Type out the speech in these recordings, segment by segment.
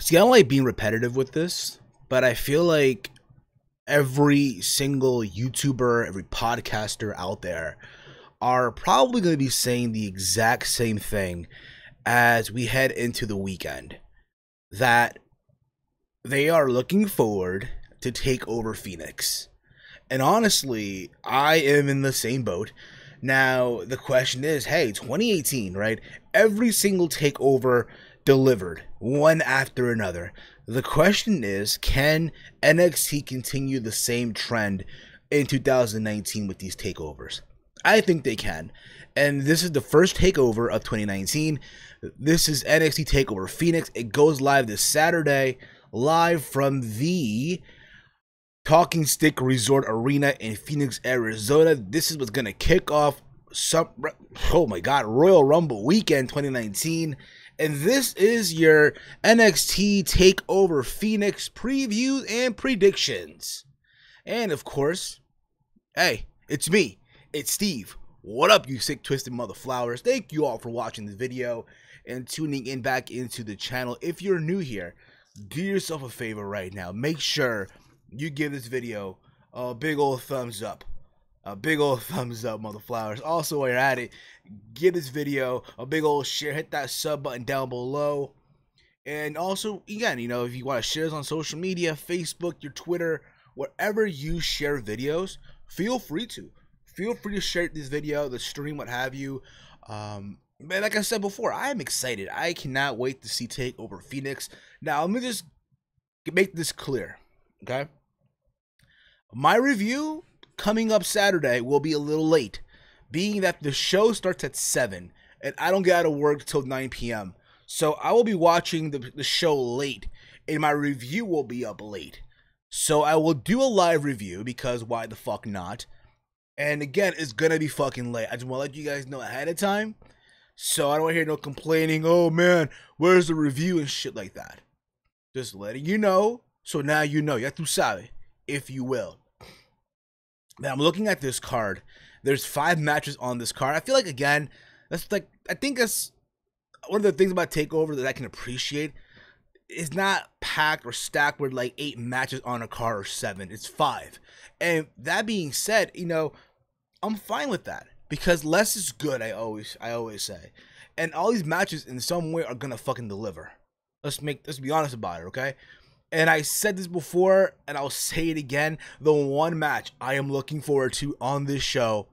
See, I don't like being repetitive with this, but I feel like every single YouTuber, every podcaster out there are probably going to be saying the exact same thing as we head into the weekend. That they are looking forward to take over Phoenix. And honestly, I am in the same boat. Now, the question is, hey, 2018, right? Every single takeover delivered, one after another. The question is, can NXT continue the same trend in 2019 with these takeovers? I think they can. And this is the first takeover of 2019. This is NXT Takeover Phoenix. It goes live this Saturday, live from the Talking Stick Resort Arena in Phoenix, Arizona. This is what's going to kick off Royal Rumble weekend 2019. And this is your NXT Takeover Phoenix previews and predictions. And of course, hey, it's me. It's Steve. What up, you sick, twisted mother flowers? Thank you all for watching this video and tuning in back into the channel. If you're new here, do yourself a favor right now. Make sure you give this video a big old thumbs up. A big old thumbs up, mother flowers. Also, while you're at it, give this video a big old share. Hit that sub button down below. And also, again, if you want to share this on social media, Facebook, your Twitter, wherever you share videos, feel free to. Feel free to share this video, the stream, what have you. But like I said before, I am excited. I cannot wait to see Takeover Phoenix. Now, let me just make this clear, okay? My review coming up Saturday will be a little late, being that the show starts at 7, and I don't get out of work till 9 p.m. So I will be watching the show late, and my review will be up late. So I will do a live review, because why the fuck not? And again, it's going to be fucking late. I just want to let you guys know ahead of time, so I don't hear no complaining, oh man, where's the review and shit like that. Just letting you know, so now you know. Ya tu sabe, if you will. Now, I'm looking at this card. There's 5 matches on this card. I feel like, again, I think that's one of the things about TakeOver that I can appreciate. It's not packed or stacked with like 8 matches on a card or 7. It's 5. And that being said, I'm fine with that, because less is good. I always say, and all these matches in some way are gonna fucking deliver. Let's be honest about it, okay? And I said this before, and I'll say it again. The one match I am looking forward to on this show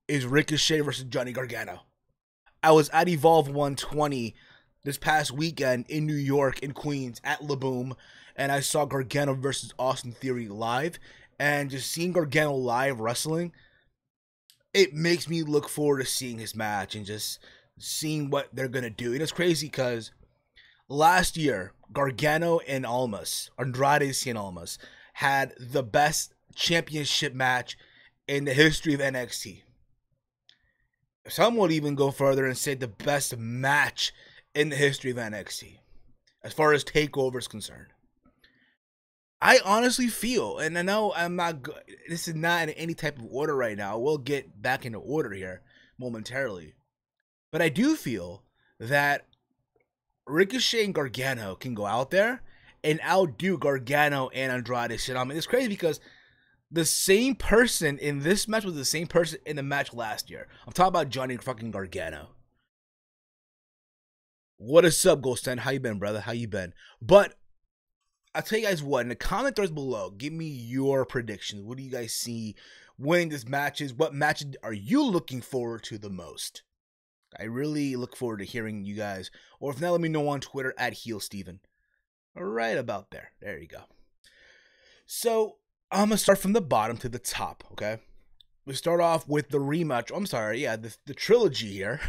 is Ricochet versus Johnny Gargano. I was at Evolve 120 this past weekend in New York, in Queens, at La Boom, and I saw Gargano versus Austin Theory live. And just seeing Gargano live wrestling, it makes me look forward to seeing his match and just seeing what they're going to do. And it's crazy because last year, Gargano and Andrade Cien Almas, had the best championship match in the history of NXT. Some would even go further and say the best match in the history of NXT, as far as TakeOver is concerned. I honestly feel, and I know I'm not good, this is not in any type of order right now. We'll get back into order here momentarily. But I do feel that Ricochet and Gargano can go out there and outdo Gargano and Andrade. It's crazy because the same person in this match was the same person in the match last year. I'm talking about Johnny fucking Gargano. What is up, Ghostan? How you been, brother? How you been? But I'll tell you guys what, in the comment threads below, give me your predictions. What do you guys see winning this matches? What matches are you looking forward to the most? I really look forward to hearing you guys. Or if not, let me know on Twitter at HeelSteven. Right about there. There you go. So, I'm going to start from the bottom to the top, okay? We start off with the rematch. The trilogy here.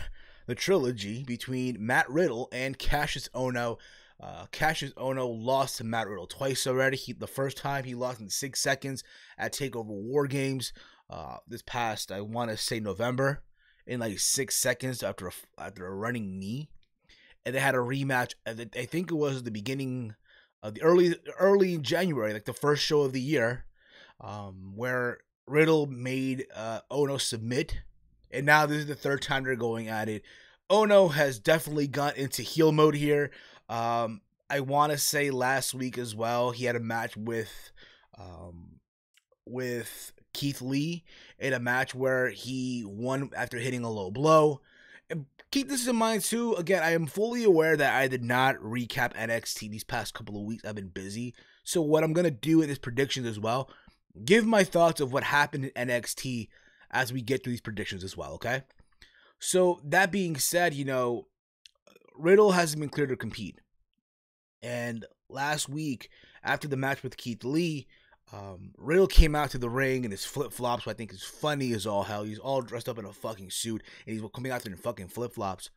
The trilogy between Matt Riddle and Cassius Ohno. Cassius Ohno lost to Matt Riddle twice already. The first time he lost in 6 seconds at TakeOver War Games this past, I want to say, November, in like 6 seconds after a running knee. And they had a rematch. I think it was the beginning of the early January, like the first show of the year, where Riddle made Ohno submit. And now this is the third time they're going at it. Ohno has definitely gone into heel mode here. I want to say last week as well, he had a match with Keith Lee in a match where he won after hitting a low blow. And keep this in mind too. Again, I am fully aware that I did not recap NXT these past couple of weeks. I've been busy. So what I'm going to do in this predictions as well, give my thoughts of what happened in NXT as we get through these predictions as well, okay? So that being said, Riddle hasn't been cleared to compete. And last week, after the match with Keith Lee, Riddle came out to the ring in his flip-flops, which I think is funny as all hell. He's all dressed up in a fucking suit, and he's coming out there in fucking flip-flops.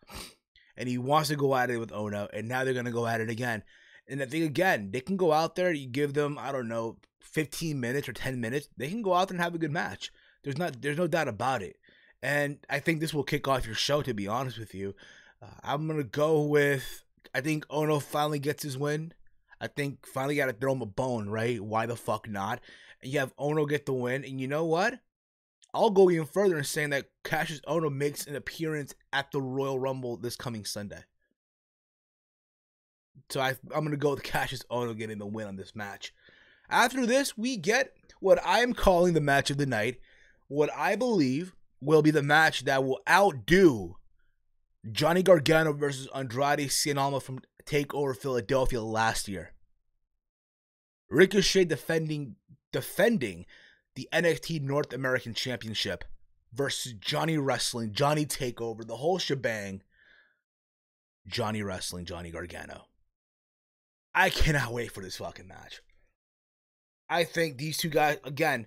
And he wants to go at it with Ono, and now they're going to go at it again. And I think, again, they can go out there, you give them, 15 minutes or 10 minutes, they can go out there and have a good match. There's no doubt about it. And I think this will kick off your show, to be honest with you. I'm going to go with, I think Ono finally gets his win. I think finally got to throw him a bone, right? Why the fuck not? And you have Ono get the win. And you know what? I'll go even further in saying that Cassius Ono makes an appearance at the Royal Rumble this coming Sunday. So I'm going to go with Cassius Ono getting the win on this match. After this, we get what I'm calling the match of the night. What I believe will be the match that will outdo Johnny Gargano versus Andrade Cien Almas from TakeOver Philadelphia last year. Ricochet defending the NXT North American Championship versus Johnny Wrestling, Johnny TakeOver, the whole shebang. Johnny Wrestling, Johnny Gargano. I cannot wait for this fucking match. I think these two guys, again,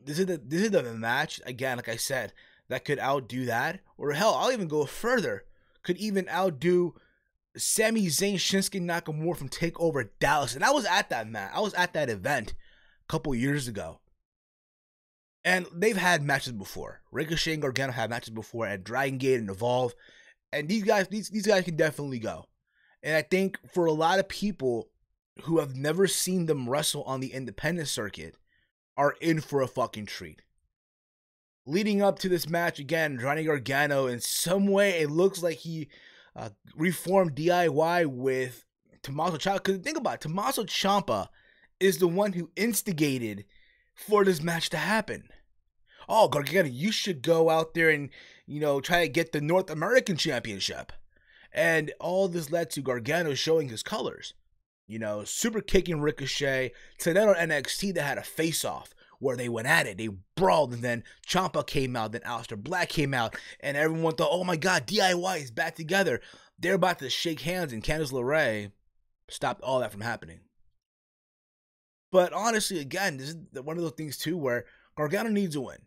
this is the match, again, like I said, that could outdo that. Or hell, I'll even go further. Could even outdo Sami Zayn, Shinsuke Nakamura from TakeOver Dallas. And I was at that match. I was at that event a couple years ago. And they've had matches before. Ricochet and Gargano had matches before at Dragon Gate and Evolve. And these guys can definitely go. And I think for a lot of people who have never seen them wrestle on the independent circuit are in for a fucking treat. Leading up to this match, again, Johnny Gargano, in some way, it looks like he reformed DIY with Tommaso Ciampa. Because think about it, Tommaso Ciampa is the one who instigated for this match to happen. Oh, Gargano, you should go out there and, try to get the North American Championship. And all this led to Gargano showing his colors. Super kicking Ricochet. To then on NXT, they had a face-off where they went at it. They brawled, and then Ciampa came out, then Aleister Black came out, and everyone thought, oh my god, DIY is back together. They're about to shake hands, and Candice LeRae stopped all that from happening. But honestly, again, this is one of those things too where Gargano needs a win.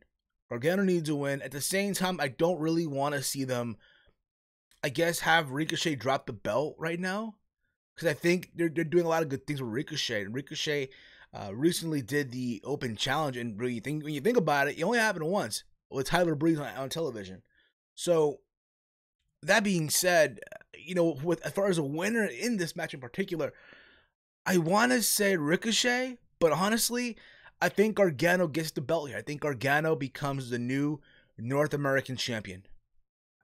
Gargano needs a win. At the same time, I don't really want to see them, have Ricochet drop the belt right now. Because I think they're doing a lot of good things with Ricochet. And Ricochet recently did the Open Challenge, and when you think about it, it only happened once with Tyler Breeze on television. So that being said, as far as a winner in this match in particular, I want to say Ricochet, but honestly, I think Gargano gets the belt here. I think Gargano becomes the new North American champion.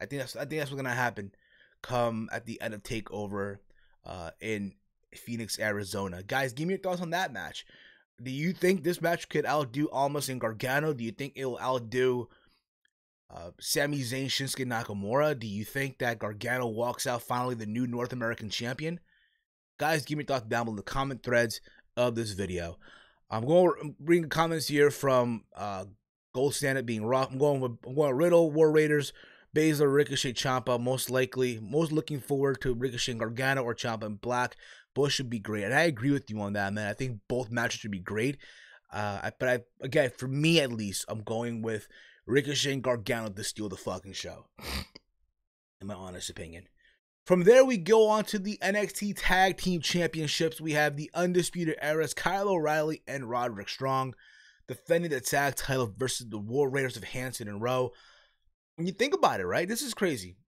I think that's what's gonna happen come at the end of TakeOver in Phoenix, Arizona. Guys, give me your thoughts on that match. Do you think this match could outdo Almas and Gargano? Do you think it will outdo Sami Zayn, Shinsuke Nakamura? Do you think that Gargano walks out finally the new North American champion? Guys, give me your thoughts down below in the comment threads of this video. I'm going to bring comments here from Gold Standard being Rock. I'm going with Riddle, War Raiders, Baszler, Ricochet, Ciampa. Most looking forward to Ricochet and Gargano or Ciampa and Black. Both should be great. And I agree with you on that, man. I think both matches should be great. Again, for me at least, I'm going with Ricochet and Gargano to steal the fucking show. In my honest opinion. From there, we go on to the NXT Tag Team Championships. We have the Undisputed Era's Kyle O'Reilly and Roderick Strong defending the tag title versus the War Raiders of Hanson and Rowe. When you think about it, right, this is crazy.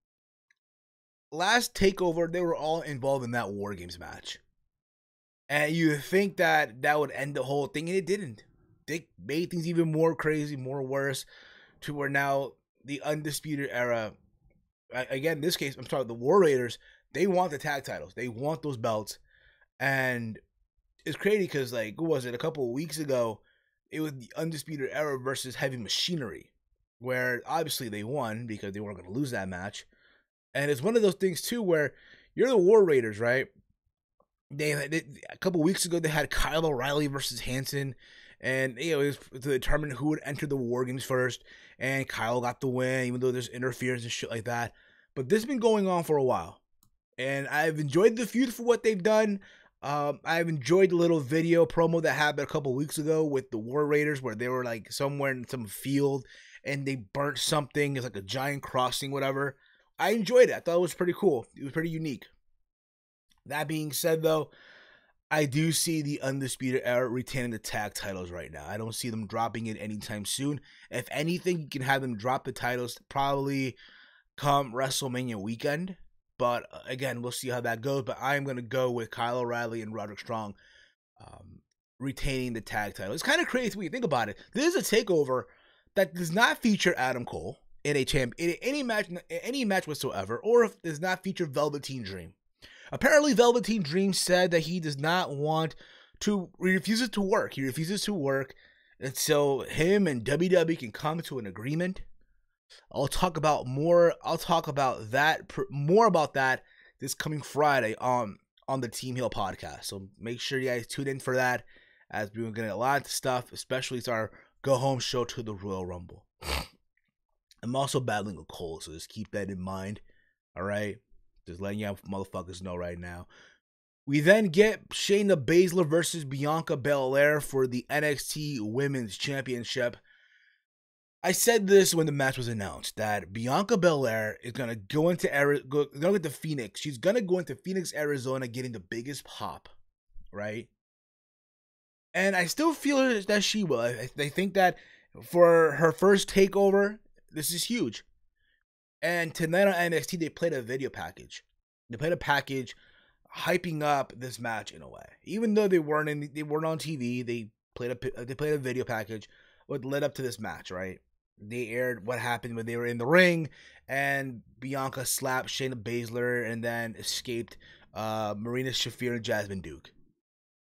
Last TakeOver, they were all involved in that War Games match. And you think that would end the whole thing, and it didn't. They made things even more crazy, more worse, to where now the Undisputed Era, again, in this case, the War Raiders, They want the tag titles. They want those belts. And it's crazy because, like, what was it? A couple of weeks ago, it was the Undisputed Era versus Heavy Machinery, where obviously they won because they weren't going to lose that match. And it's one of those things, too, where you're the War Raiders, right? They a couple of weeks ago, they had Kyle O'Reilly versus Hanson. And, it was to determine who would enter the War Games first. And Kyle got the win, even though there's interference and shit like that. But this has been going on for a while. And I've enjoyed the feud for what they've done. I've enjoyed the little video promo that happened a couple weeks ago with the War Raiders, where they were like somewhere in some field and they burnt something. It's like a giant crossing, whatever. I enjoyed it. I thought it was pretty cool. It was pretty unique. That being said, though, I do see the Undisputed Era retaining the tag titles right now. I don't see them dropping it anytime soon. If anything, you can have them drop the titles probably come WrestleMania weekend. But again, we'll see how that goes. But I am going to go with Kyle O'Reilly and Roderick Strong retaining the tag title. It's kind of crazy when you think about it. This is a takeover that does not feature Adam Cole in any match whatsoever, or if does not feature Velveteen Dream. Apparently, Velveteen Dream said that he does not want to. He refuses to work. He refuses to work until him and WWE can come to an agreement. I'll talk about that this coming Friday on the Team Hill podcast. So make sure you guys tune in for that, as we're going to get a lot of stuff, especially it's our go home show to the Royal Rumble. I'm also battling a cold, so just keep that in mind. All right, just letting you motherfuckers know right now. We then get Shayna Baszler versus Bianca Belair for the NXT Women's Championship. I said this when the match was announced, that Bianca Belair is going to go into Phoenix. She's going to go into Phoenix, Arizona, getting the biggest pop, right? And I still feel that she will. I think that for her first takeover, this is huge. And tonight on NXT, they played a video package. They played a package hyping up this match in a way. Even though they weren't on TV, they played a video package what led up to this match, right? They aired what happened when they were in the ring, and Bianca slapped Shayna Baszler and then escaped Marina Shafir and Jasmine Duke.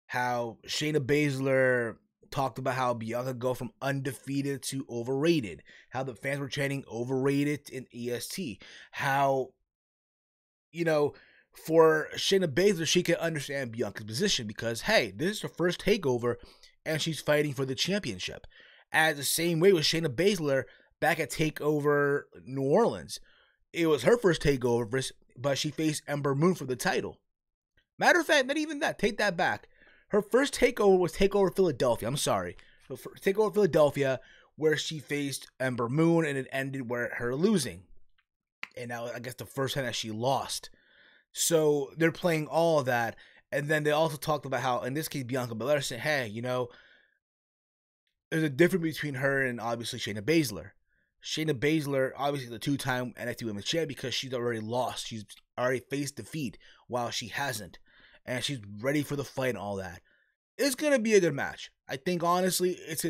How Shayna Baszler talked about how Bianca go from undefeated to overrated. How the fans were chanting overrated in EST. How, for Shayna Baszler, she can understand Bianca's position because, hey, this is her first takeover and she's fighting for the championship. As the same way with Shayna Baszler back at TakeOver New Orleans. It was her first takeover, but she faced Ember Moon for the title. Matter of fact, not even that. Take that back. Her first takeover was TakeOver Philadelphia. I'm sorry. TakeOver Philadelphia, where she faced Ember Moon, and it ended with her losing. And now, I guess, the first time that she lost. So they're playing all of that. And then they also talked about how, in this case, Bianca Belair said, hey, there's a difference between her and obviously Shayna Baszler. Shayna Baszler, obviously the two-time NXT Women's Champion, because she's already lost. She's already faced defeat while she hasn't. And she's ready for the fight and all that. It's going to be a good match. I think, honestly, it's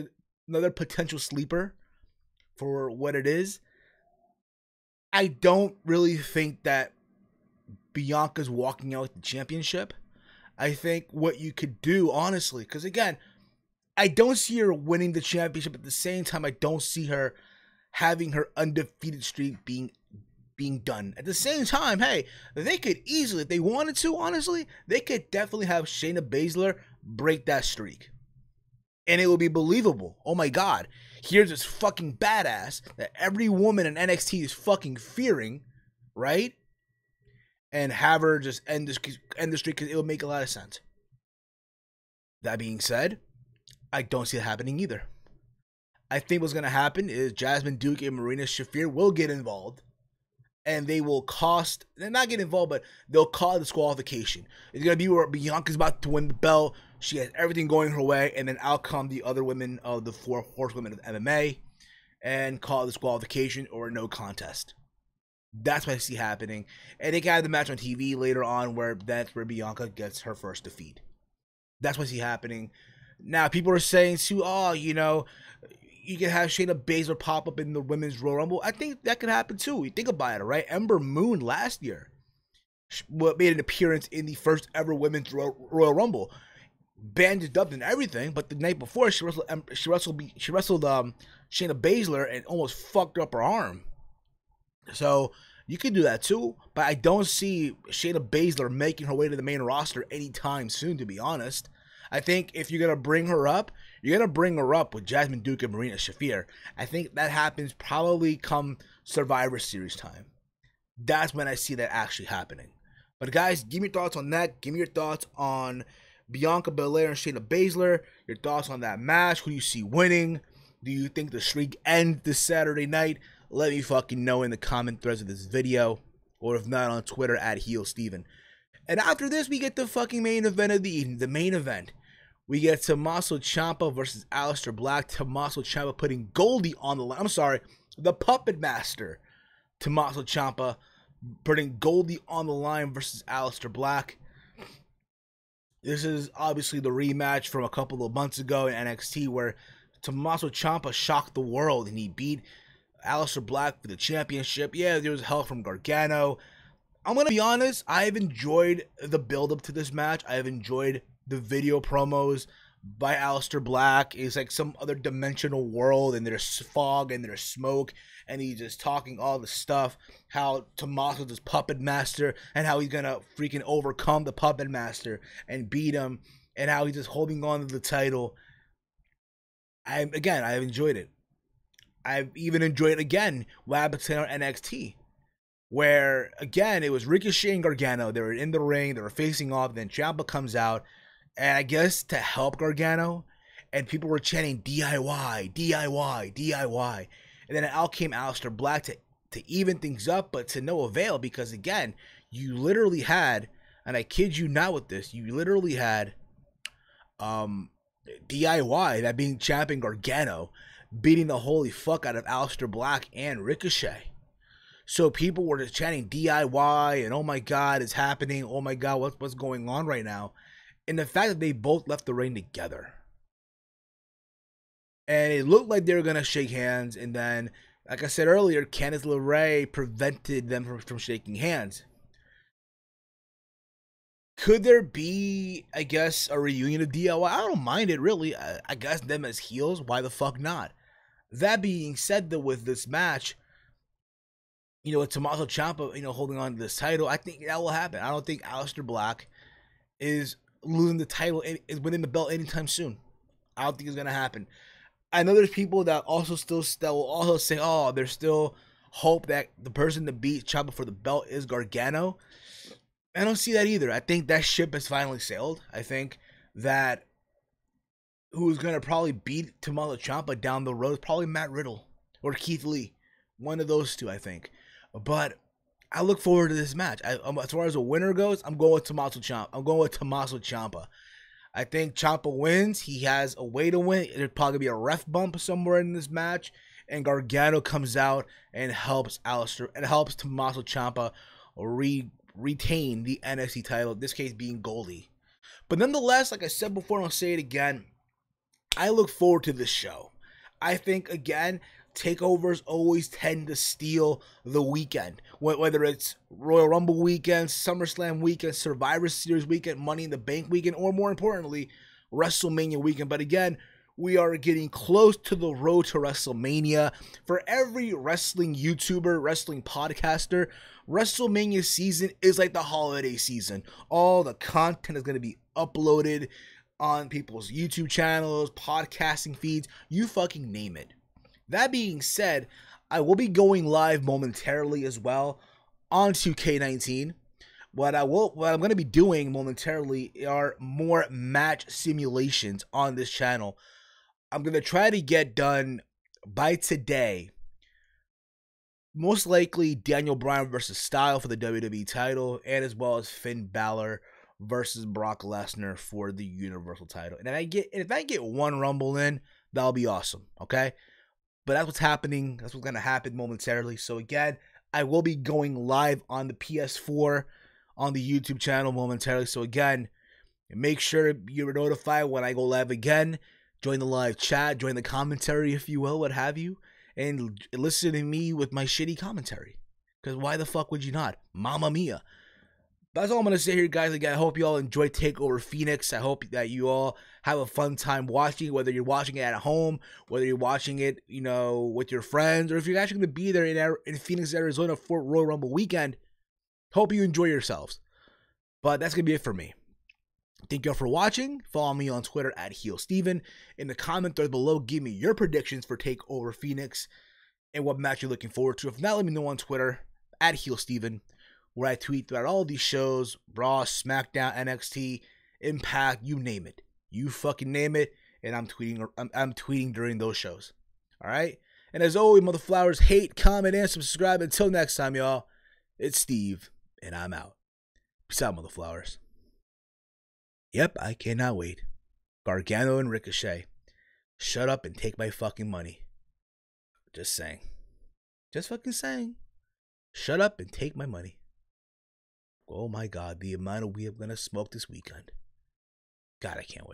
another potential sleeper for what it is. I don't really think that Bianca's walking out with the championship. I think what you could do, honestly, because again, I don't see her winning the championship. At the same time, I don't see her having her undefeated streak being done. At the same time, hey, they could easily, if they wanted to, honestly, they could definitely have Shayna Baszler break that streak. And it will be believable. Oh my God. Here's this fucking badass that every woman in NXT is fucking fearing, right? And have her just end the streak because it will make a lot of sense. That being said, I don't see it happening either. I think what's going to happen is Jasmine Duke and Marina Shafir will get involved. And they will they'll not get involved, but they'll cause disqualification. It's going to be where Bianca's about to win the belt. She has everything going her way. And then out come the other women of the 4 horsewomen of MMA and call disqualification or no contest. That's what I see happening. And they can have the match on TV later on that's where Bianca gets her first defeat. That's what I see happening. Now, people are saying too, you can have Shayna Baszler pop up in the Women's Royal Rumble. I think that could happen too. You think about it, right? Ember Moon last year. made an appearance in the first ever Women's Royal Rumble. Bandaged up and everything, but the night before she wrestled Shayna Baszler and almost fucked up her arm. So you could do that too, but I don't see Shayna Baszler making her way to the main roster anytime soon, to be honest. I think if you're going to bring her up, you're going to bring her up with Jasmine Duke and Marina Shafir. I think that happens probably come Survivor Series time. That's when I see that actually happening. But guys, give me your thoughts on that. Give me your thoughts on Bianca Belair and Shayna Baszler. Your thoughts on that match. Who do you see winning? Do you think the streak ends this Saturday night? Let me fucking know in the comment threads of this video. Or if not, on Twitter at HeelSteven. And after this, we get the fucking main event of the evening. The main event. We get Tommaso Ciampa versus Aleister Black. Tommaso Ciampa putting Goldie on the line. I'm sorry. The Puppet Master. Tommaso Ciampa putting Goldie on the line versus Aleister Black. This is obviously the rematch from a couple of months ago in NXT where Tommaso Ciampa shocked the world and he beat Aleister Black for the championship. Yeah, there was help from Gargano. I'm going to be honest, I've enjoyed the build-up to this match. I've enjoyed the video promos by Aleister Black. It's like some other dimensional world and there's fog and there's smoke and he's just talking all the stuff, how Tommaso's his puppet master and how he's gonna freaking overcome the puppet master and beat him and how he's just holding on to the title. I've enjoyed it. I've even enjoyed again what happened on NXT, where again it was Ricochet and Gargano. They were in the ring, they were facing off, then Ciampa comes out, and I guess to help Gargano, and people were chanting DIY, DIY, DIY. And then out came Aleister Black to even things up, but to no avail, because again, you literally had, and I kid you not with this, you literally had DIY, that being Ciampa Gargano, beating the holy fuck out of Aleister Black and Ricochet. So people were just chanting DIY and oh my god, it's happening, oh my god, what's going on right now? And the fact that they both left the ring together. And it looked like they were going to shake hands. And then, like I said earlier, Candice LeRae prevented them from shaking hands. Could there be, I guess, a reunion of DIY? I don't mind it, really. I guess them as heels, why the fuck not? That being said, though, with this match, you know, with Tommaso Ciampa, you know, holding on to this title, I think that will happen. I don't think Aleister Black is losing the title, is winning the belt anytime soon. I don't think it's going to happen. I know there's people that also that will also say, oh, there's still hope that the person to beat Ciampa for the belt is Gargano. I don't see that either. I think that ship has finally sailed. I think that who's going to probably beat Tommaso Ciampa down the road is probably Matt Riddle or Keith Lee. One of those two, I think. But I look forward to this match. As far as a winner goes, I'm going with Tommaso Ciampa. I think Ciampa wins. He has a way to win. There'll probably be a ref bump somewhere in this match. And Gargano comes out and helps Tommaso Ciampa retain the NXT title, in this case being Goldie. But nonetheless, like I said before, and I'll say it again, I look forward to this show. I think, again, takeovers always tend to steal the weekend. Whether it's Royal Rumble weekend, SummerSlam weekend, Survivor Series weekend, Money in the Bank weekend, or more importantly, WrestleMania weekend. But again, we are getting close to the road to WrestleMania. For every wrestling YouTuber, wrestling podcaster, WrestleMania season is like the holiday season. All the content is going to be uploaded on people's YouTube channels, podcasting feeds, you fucking name it. That being said, I will be going live momentarily as well on 2K19. What I'm going to be doing momentarily are more match simulations on this channel. I'm going to try to get done by today. Most likely Daniel Bryan versus Styles for the WWE title, and as well as Finn Balor versus Brock Lesnar for the Universal title. And if I get one Rumble in, that'll be awesome, okay? But that's what's happening. That's what's going to happen momentarily. So again, I will be going live on the PS4 on the YouTube channel momentarily. So again, make sure you're notified when I go live again. Join the live chat, join the commentary, if you will, what have you. And listen to me with my shitty commentary. Because why the fuck would you not? Mamma mia. But that's all I'm going to say here, guys. Again, I hope you all enjoy Takeover Phoenix. I hope that you all have a fun time watching, whether you're watching it at home, whether you're watching it, you know, with your friends, or if you're actually going to be there in Phoenix, Arizona for Royal Rumble weekend. Hope you enjoy yourselves. But that's going to be it for me. Thank you all for watching. Follow me on Twitter at HeelSteven. In the comment thread below, give me your predictions for Takeover Phoenix and what match you're looking forward to. If not, let me know on Twitter at HeelSteven, where I tweet throughout all these shows: Raw, SmackDown, NXT, Impact, you name it. You fucking name it, and I'm tweeting during those shows. All right? And as always, motherflowers, hate, comment, and subscribe. Until next time, y'all, it's Steve, and I'm out. Peace out, motherflowers. Yep, I cannot wait. Gargano and Ricochet. Shut up and take my fucking money. Just saying. Just fucking saying. Shut up and take my money. Oh my God, the amount of weed I'm gonna smoke this weekend. God, I can't wait.